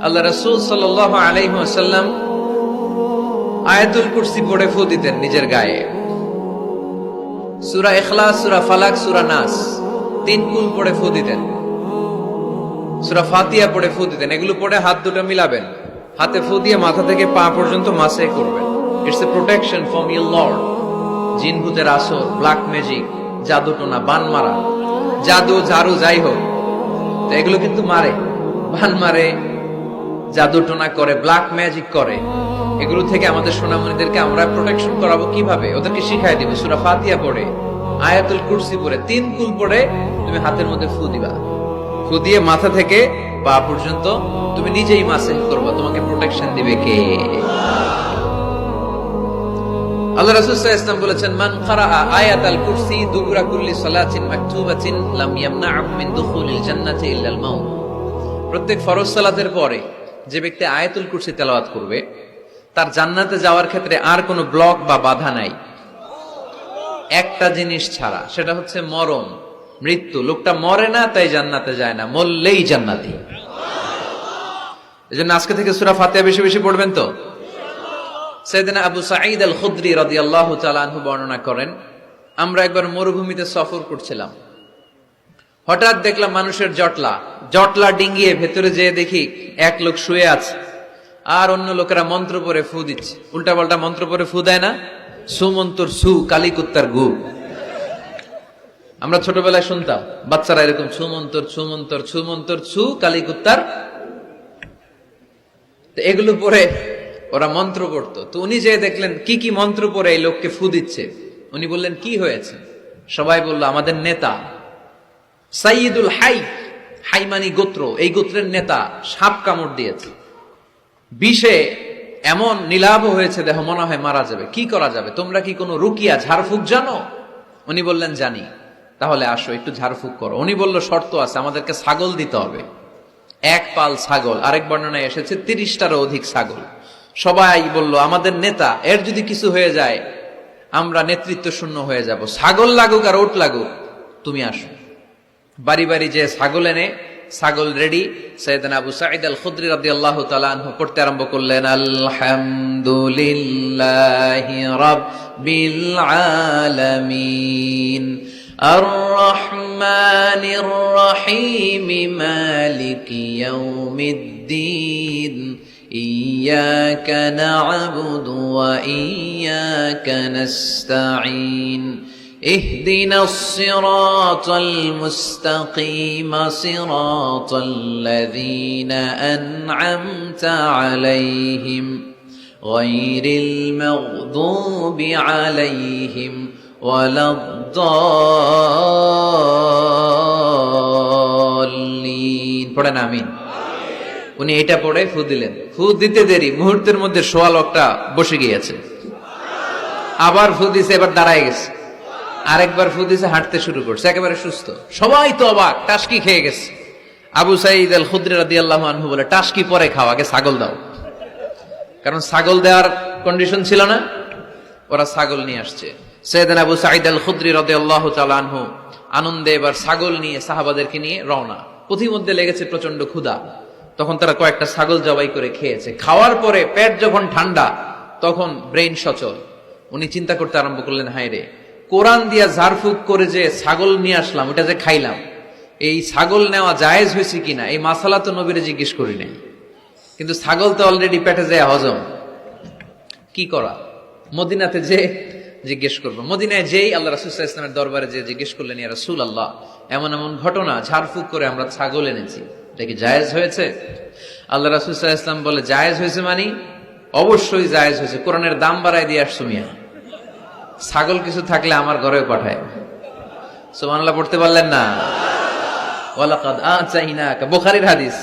আল্লাহ রাসূল সাল্লাল্লাহু আলাইহি ওয়াসাল্লাম আয়াতুল কুরসি পড়ে ফু দিতেন নিজের গায়ে। সূরা ইখলাস, সূরা ফালাক, সূরা নাস তিন কুল পড়ে ফু দিতেন। সূরা ফাতিহা পড়ে ফু দিতেন। এগুলো পড়ে হাত দুটো মিলাবেন, হাতে ফু দিয়ে মাথা থেকে পা পর্যন্ত মাসে করবেন। It's a protection from your Lord. জিন ভূতের আসর, ব্ল্যাক ম্যাজিক, জাদু টোনা, বান মারা, জাদু ঝাড়ু যাই হোক, তো এগুলো কিন্তু মারে, বান মারে, জাদু টোনা করে, ব্ল্যাক ম্যাজিক করে। এগুলো থেকে আমাদের সোনামণিদেরকে আমরা প্রোটেকশন করাবো কিভাবে? ওদেরকে শিখাই দিব। সূরা ফাতিহা পড়ে, আয়াতুল কুরসি পড়ে, তিন কুল পড়ে তুমি হাতের মধ্যে ফু দিবা। ফু দিয়ে মাথা থেকে পা পর্যন্ত তুমি নিজেই মাসে করবা। তোমাকে প্রোটেকশন দিবে কে? আল্লাহ রাসূল সাল্লাল্লাহু আলাইহি ওয়াসাল্লাম বলেছেন, মান ক্বারাআ আয়াতাল কুরসি দুবুরা কুল্লি সালাতিন মাকতুবাতিন লাম ইয়ামনা'হু মিন দুখুলিল জান্নাতি ইল্লাল মাউত। প্রত্যেক ফরজ সালাতের পরে যে ব্যক্তি আয়াতুল কুরসি তেলাওয়াত করবে, তার জান্নাতে যাওয়ার ক্ষেত্রে আর কোনো ব্লক বা বাধা নাই, একটা জিনিস ছাড়া, সেটা হচ্ছে মরণ, মৃত্যু। লোকটা মরে না তাই জান্নাতে যায় না, মরলেই জান্নাতি। এজন্য আজকে থেকে সূরা ফাতিহা বেশি বেশি পড়বেন তো। সাইয়েদনা আবু সাঈদ আল খুদরি রাদিয়াল্লাহু তাআলা আনহু বর্ণনা করেন, আমরা একবার মরুভূমিতে সফর করছিলাম। হঠাৎ দেখলাম মানুষের জটলা ডিঙ্গিয়ে ভেতরে যেয়ে দেখি এক লোক শুয়ে আছে, আর অন্য লোকেরা মন্ত্র পড়ে ফু দিচ্ছে। উল্টা পাল্টা মন্ত্র পড়ে ফু দেয় না, সুমন্তর সু, কালিকুত্তার গু। আমরা ছোটবেলায় শুনতাম বাচ্চারা এরকম সুমন্তর সুমন্তর সুমন্তর সু, কালিকুত্তার। এগুলো পড়ে ওরা মন্ত্র পড়তো। তো উনি যে দেখলেন কি কি মন্ত্র পড়ে এই লোককে ফু দিচ্ছে, উনি বললেন কি হয়েছে? সবাই বলল, আমাদের নেতা সাইয়্যিদুল হাই, হাইমানি গোত্র, এই গোত্রের নেতা সাপ কামড় দিয়েছে, বিষে এমন নীলাভ হয়েছে দেহ, মনে হয় মারা যাবে। কি করা যাবে? তোমরা কি কোনো রুকিয়া ঝাড়ফুঁক জানো? উনি বললেন জানি। তাহলে আসো একটু ঝাড়ফুঁক করো। উনি বলল শর্ত আছে, আমাদেরকে ছাগল দিতে হবে, এক পাল ছাগল। আরেক বর্ণনায় এসেছে 30টারও অধিক ছাগল। সবাই বলল, আমাদের নেতা, এর যদি কিছু হয়ে যায় আমরা নেতৃত্ব শূন্য হয়ে যাব, ছাগল লাগুক আর ওট লাগুক, তুমি আসো। বাড়ি বাড়ি যে ছাগল এনে, ছাগল রেডি। সাইয়েদনা আবু সাঈদ আল খুদরি রাদিয়াল্লাহু তাআলা আনহু পড়তে আরম্ভ করলেন, আলহামদুলিল্লাহি রাব্বিল আলামিন আর রহমানির রহিম মালিকি ইয়াউমিদ্দিন ইয়্যাকা না'বুদু ওয়া ইয়্যাকা নাস্তাঈন اهدنا الصراط المستقيم صراط الذين أنعمت عليهم غير المغضوب عليهم ولا الضالين। পড়েন আমিন। উনি এটা পড়ে ফু দিলেন। ফু দিতে দেরি, মুহূর্তের মধ্যে সোয়া লোকটা বসে গিয়েছে। আবার ফু দিছে, এবার দাঁড়ায় গেছে। আরেকবার ফু দিছে, হাঁটতে শুরু করছে, একেবারে সুস্থ। সবাই তো অবাক, টাসকি খেয়ে গেছে। আবু সাঈদ আল খুদরি রাদিয়াল্লাহু আনহু বলে, টাসকি পরে খাও, আগে ছাগল দাও। কারণ ছাগল দেওয়ার কন্ডিশন ছিল না, ওরা ছাগল নিয়ে আসছে। সাইয়েদনা আবু সাঈদ আল খুদরি রাদিয়াল্লাহু তাআলা আনহু আনন্দে এবার ছাগল নিয়ে সাহাবাদেরকে নিয়ে রওনা। পথিমধ্যে লেগেছে প্রচন্ড ক্ষুধা, তখন তারা কয়েকটা ছাগল জবাই করে খেয়েছে। খাওয়ার পরে পেট যখন ঠান্ডা, তখন ব্রেইন সচল। উনি চিন্তা করতে আরম্ভ করলেন, হায় রে, কোরআন দিয়া ঝাড়ফুঁক করে যে ছাগল নিয়ে আসলাম, ওটা যে খাইলাম, এই ছাগল নেওয়া জায়েজ হয়েছে কিনা এই মাসালা তো নবীরে জিজ্ঞেস করি নাই, কিন্তু ছাগল তো অলরেডি পেটে যায় হজম। কি করা? মদিনাতে যে জিজ্ঞেস করবো। মদিনায় যেই আল্লাহ রাসূল সাল্লাল্লাহু আলাইহি ওয়াসাল্লামের দরবারে যে জিজ্ঞেস করলেন, ইয়া রাসূলুল্লাহ, এমন এমন ঘটনা, ঝাড়ফুঁক করে আমরা ছাগল এনেছি, এটা কি জায়েজ হয়েছে? আল্লাহ রাসূল সাল্লাল্লাহু আলাইহি ওয়াসাল্লাম বলে, জায়েজ হয়েছে মানে অবশ্যই জায়েজ হয়েছে। কোরআনের দাম বাড়ায় দিয়ে আসছো মিয়া, ছাগল কিছু থাকলে আমার ঘরেও পাঠায়। সুবহানাল্লাহ পড়তে পারলেন না? ওয়ালাকাদ আতাইনাকা, বুখারীর হাদিস,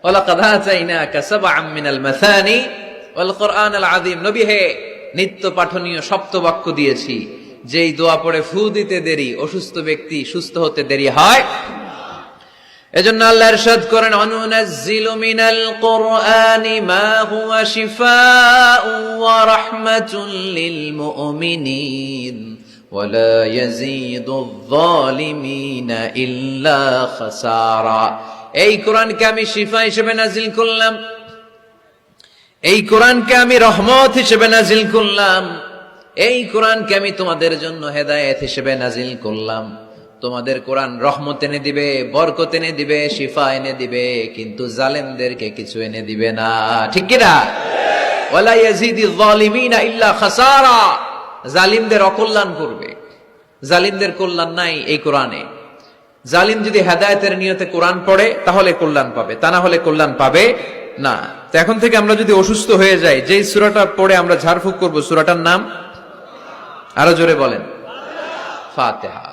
ওয়ালাকাদ আতাইনাকা সাবআম মিনাল মাসানি ওয়াল কুরআনাল আযীম। নবী হে, নিত্য পাঠনীয় সপ্তবাক্য দিয়েছি, যেই দোয়া পড়ে ফু দিতে দেরি, অসুস্থ ব্যক্তি সুস্থ হতে দেরি হয়। এজন্য আল্লাহ ইরশাদ করেন, অনুনাজ্জিলু মিনাল কুরআনি মা হুয়া শিফাউন ওয়া রাহমাতুল লিল মুমিনিন ওয়া লা ইয়াজিদুয যালিমিনা ইল্লা খাসারা। এই কোরআনকে আমি শিফা হিসেবে নাজিল করলাম, এই কোরআনকে আমি রহমত হিসেবে নাজিল করলাম, এই কোরআনকে আমি তোমাদের জন্য হেদায়েত হিসেবে নাজিল করলাম। তোমাদের কোরআন রহমত এনে দিবে, বরকত এনে দিবে, শিফা এনে দিবে, কিন্তু জালেমদেরকে কিছু এনে দিবে না। ঠিক কি না? ওয়ালা ইয়াজিদিল যালিমিনা ইল্লা খাসারা। জালিমদের অকল্যাণ করবে, জালিমদের কল্যাণ নাই এই কোরআনে। জালিম যদি হেদায়েতের নিয়তে কোরআন পড়ে তাহলে কল্যাণ পাবে, তা না হলে কল্যাণ পাবে না। তো এখন থেকে আমরা যদি অসুস্থ হয়ে যাই, যেই সূরাটা পড়ে আমরা ঝাড়ফুঁক করব, সূরাটার নাম আরো জোরে বলেন, ফাতিহা।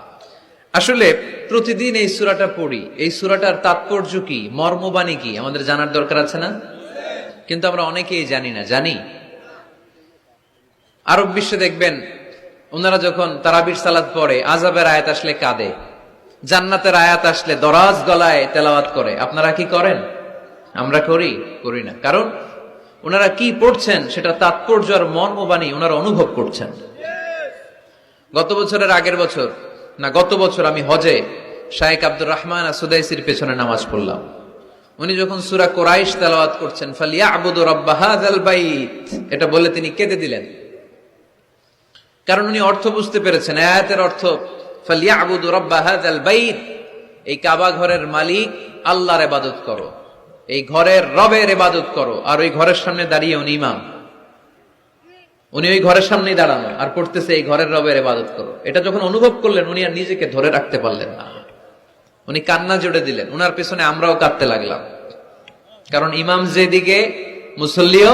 আসলে প্রতিদিন এই সূরাটা পড়ি, এই সূরাটার তাৎপর্য কি, মর্মবাণী কি আমাদের জানার দরকার আছে না? কিন্তু আমরা অনেকেই জানি না। জানি আরব বিশ্বে দেখবেন, ওনারা যখন তারাবির সালাত পড়ে, আযাবের আয়াত আসলে কাঁদে, জান্নাতের আয়াত আসলে দরাজ গলায় তেলাওয়াত করে। আপনারা কি করেন? আমরা করি না। কারণ ওনারা কি পড়ছেন সেটা তাৎপর্য আর মর্মবাণী ওনারা অনুভব করছেন। গত বছরের আগের বছর না, গত বছর আমি হজে শায়েখ আব্দুর রহমান সুদাইসির পেছনে নামাজ পড়লাম। উনি যখন সূরা কুরাইশ তেলাওয়াত করছেন, ফালিয়াবুদু রাব্ব হাযাল বাইত, এটা বলে তিনি কেঁদে দিলেন। কারণ উনি অর্থ বুঝতে পেরেছেন, আয়াতের অর্থ ফালিয়াবুদু রাব্ব হাযাল বাইত, এই কাবা ঘরের মালিক আল্লাহর ইবাদত করো, এই ঘরের রবের ইবাদত করো। আর ওই ঘরের সামনে দাঁড়িয়ে উনি ইমাম, উনি ওই ঘরের সামনেই দাঁড়ানো আর পড়তেছে এই ঘরের রবের ইবাদত করো। এটা যখন অনুভব করলেন, উনি আর নিজেকে ধরে রাখতে পারলেন না, উনি কান্না জুড়ে দিলেন। উনার পেছনে আমরাও কাঁদতে লাগলাম, কারণ ইমাম যেদিকে মুসল্লিও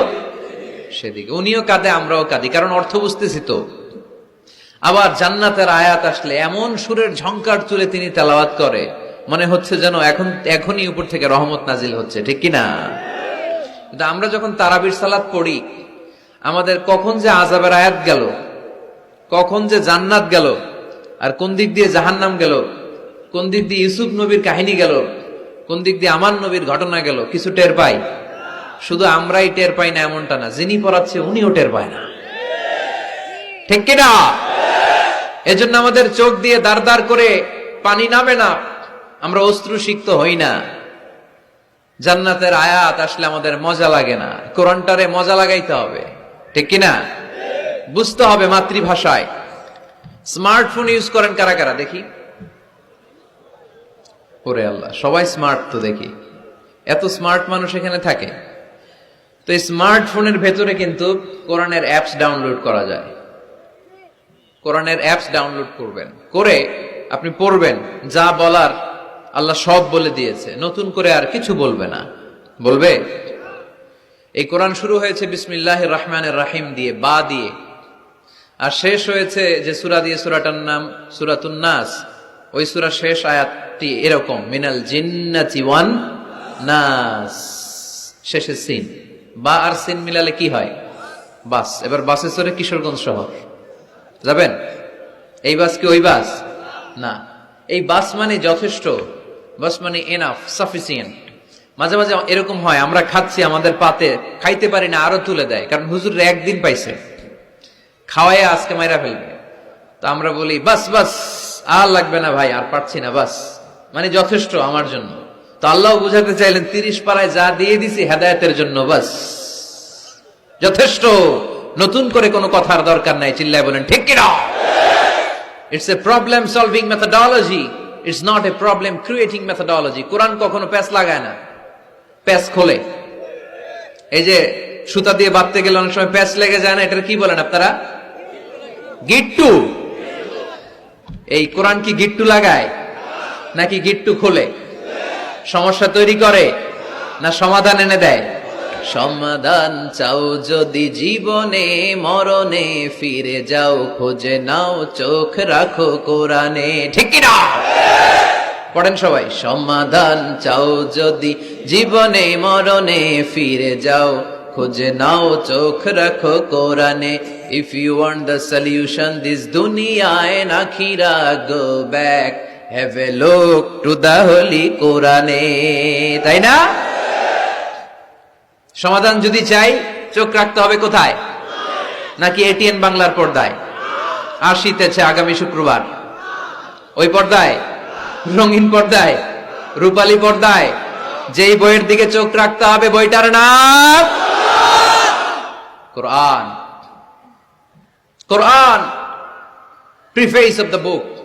সেদিকে, উনিও কাঁদে আমরাও কাঁদি, কারণ অর্থ বুঝতেছি তো। আবার জান্নাতের আয়াত আসলে এমন সুরের ঝংকার তুলে তিনি তেলাওয়াত করে, মনে হচ্ছে যেন এখনই উপর থেকে রহমত নাজিল হচ্ছে। ঠিক কিনা? কিন্তু আমরা যখন তারাবির সালাত পড়ি, আমাদের কখন যে আযাবের আয়াত গেল, কখন যে জান্নাত গেল, আর কোন দিক দিয়ে জাহান্নাম গেল, কোন দিক দিয়ে ইউসুফ নবীর কাহিনী গেল, কোন দিক দিয়ে আমার নবীর ঘটনা গেল, কিছু টের পাই? শুধু আমরাই টের পাই না এমনটা না, যিনি পড়াচ্ছে উনিও টের পায় না। ঠিক কিনা? এজন্য আমাদের চোখ দিয়ে দাঁড় দাঁড় করে পানি নামে না, আমরা অশ্রুসিক্ত হই না। জান্নাতের আয়াত আসলে আমাদের মজা লাগে না, কোরআনটারে মজা লাগাইতে হবে। ঠিক কিনা? বুঝতে হবে মাতৃভাষায়। স্মার্টফোন ইউজ করেন কারা কারা দেখি? ওরে আল্লাহ, সবাই স্মার্ট তো দেখি, এত স্মার্ট মানুষ এখানে থাকে। তো এই স্মার্টফোনের ভেতরে কিন্তু কোরআনের অ্যাপস ডাউনলোড করা যায়। কোরআনের অ্যাপস ডাউনলোড করবেন, করে আপনি পড়বেন, যা বলার আল্লাহ সব বলে দিয়েছে, নতুন করে আর কিছু বলবে না। বলবে? এই কোরআন শুরু হয়েছে বিসমিল্লাহির রহমানির রহিম দিয়ে, বা দিয়ে, আর শেষ হয়েছে যে সূরা দিয়ে, সূরাটার নাম সূরাতুন নাস। ওই সূরার শেষ আয়াতটি এরকম, মিনাল জিন্নাতি ওয়ান নাস, শেষে সিন। বা আর সিন মিলালে কি হয়? বাস। এবার বাসে চড়ে কিশোরগঞ্জ শহর যাবেন? এই বাস কি ওই বাস না, এই বাস মানে যথেষ্ট, বাস মানে এনাফ, সাফিসিয়েন্ট। মাঝে মাঝে এরকম হয়, আমরা খাচ্ছি, আমাদের পাতে খাইতে পারি না, আরো তুলে দেয়, কারণ হুজুর একদিন পাইছে, খাওয়াই আজকে মাইরা ফেলবে। তো আমরা বলি বাস বাস, আর লাগবে না ভাই, আর পারছি না, বাস মানে যথেষ্ট আমার জন্য। তো আল্লাহ বুঝাতে চাইলেন 30 পারায় যা দিয়ে দিছি হেদায়েতের জন্য, বাস যথেষ্ট, নতুন করে কোনো কথার দরকার নাই। চিল্লায় বলেন ঠিক কিনা? It's a problem solving methodology, it's not a problem creating methodology. কোরআন কখনো প্যাচ লাগায় না, প্যাচ খোলে। এই যে সুতা দিয়ে বাঁধতে গেলে অনেক সময় প্যাচ লেগে যায় না, এটা কি বলেন আপনারা? গিট্টু। এই কোরআন কি গিট্টু লাগায় নাকি গিট্টু খোলে? সমস্যা তৈরি করে না সমাধান এনে দেয়? সমাধান চাও যদি জীবনে মরণে, ফিরে যাও খোঁজে নাও, চোখ রাখো কোরআনে। ঠিক কিনা? পড়েন সবাই। সমাধান চাও যদি জীবনে মরণে, ফিরে যাও খোঁজে নাও, চোখ রাখো কোরআনে। If you want the solution this dunya and akhirah, go back, have a look to the holy Quran. তাই না? সমাধান যদি চাই, চোখ রাখতে হবে কোথায়? নাকি এটিএন বাংলার পর্দায়? আসিতেছে আগামী শুক্রবার ওই পর্দায়, রঙিন পর্দায়, রূপালী পর্দায়, যেই বইয়ের দিকে চোখ রাখতে হবে বইটার নাম কোরআন। কোরআন, প্রিফেস অফ দ্য বুক।